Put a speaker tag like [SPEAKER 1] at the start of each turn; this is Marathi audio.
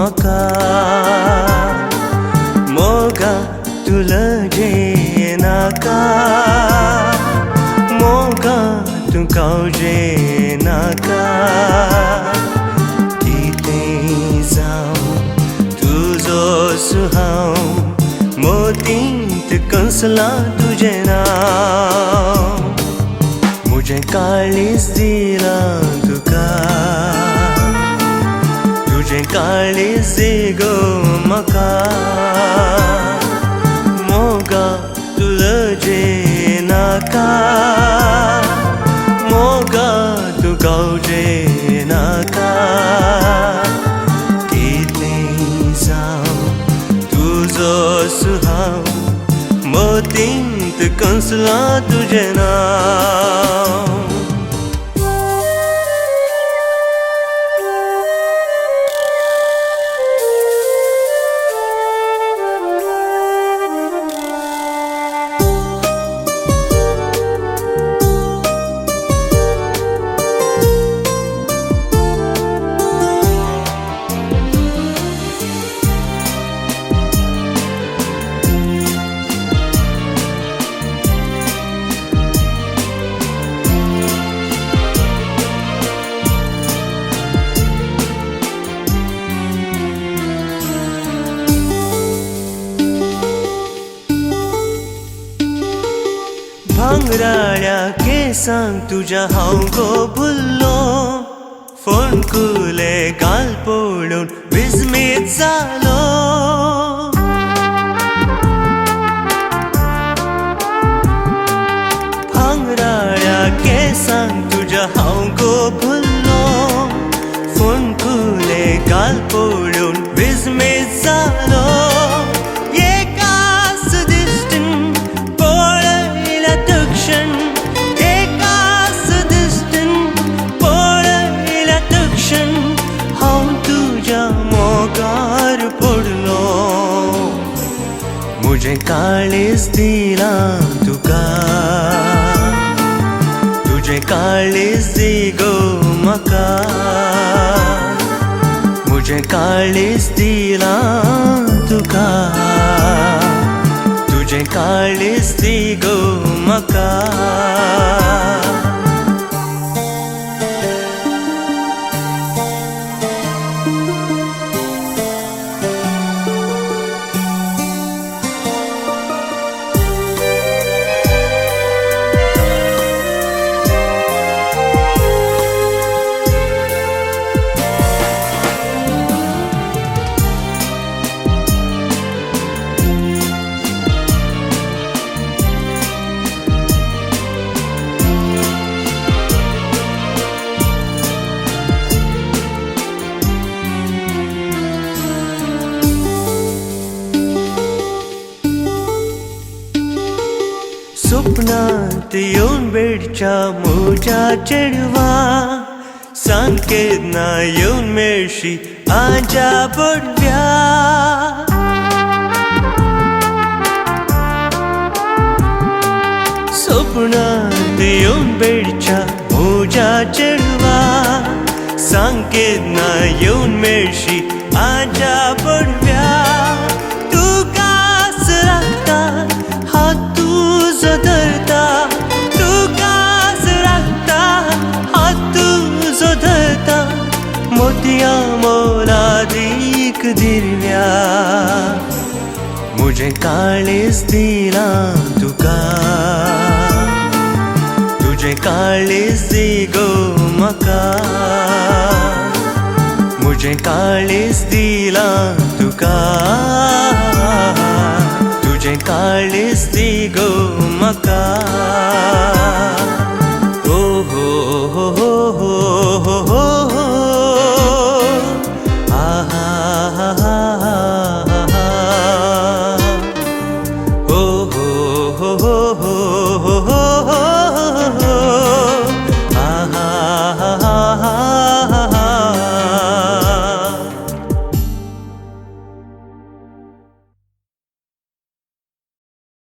[SPEAKER 1] म्हाका मोगा तुला जे नाका मोगा तू कावजे नाका कितें जावं तुजो सुहांव मोतींत कंसलां तुजें नांव म्हजें काळीज दिलां तुका तुजें काळीज दी गो म्हाका मोगा तुला जे नाका मोगा तू गावजे नाका कितें जावं तुजो सुहांव मोतींत कंसलां तुजें नांव भांगराळ्या केसांक तुज्या हांव गो भुल्लो फोणकुले गाल पडून विस्मीत जालो भांगराळ्या केसांक तुज्या हांव गो भुल्लो फोणकुले गाल पडून विस्मीत जालो म्हजें काळीज दिलां तुका तुजें काळीज दी गो म्हाका म्हजें काळीज दिलां तुका तुजें काळीज दी गो म्हाका स्वप्नांत येवन बेडच्या म्हज्या चेडवा सांकेत ना येवन मेळशी आज्या पडव्या स्वप्नांत येवन बेडच्या म्हज्या चेडवा सांकेत ना येवन मेळशी आज्या पडव्या तुकाच राखता हात तुजो धरता तुकाच राखता हात तुजो धरता मोतया मोलादीक दिरव्या म्हजें काळीज दिलां तुका तुजें काळीज दी गो म्हाका म्हजें काळीज दिलां तुका तुजें काळीज दी गो म्हाका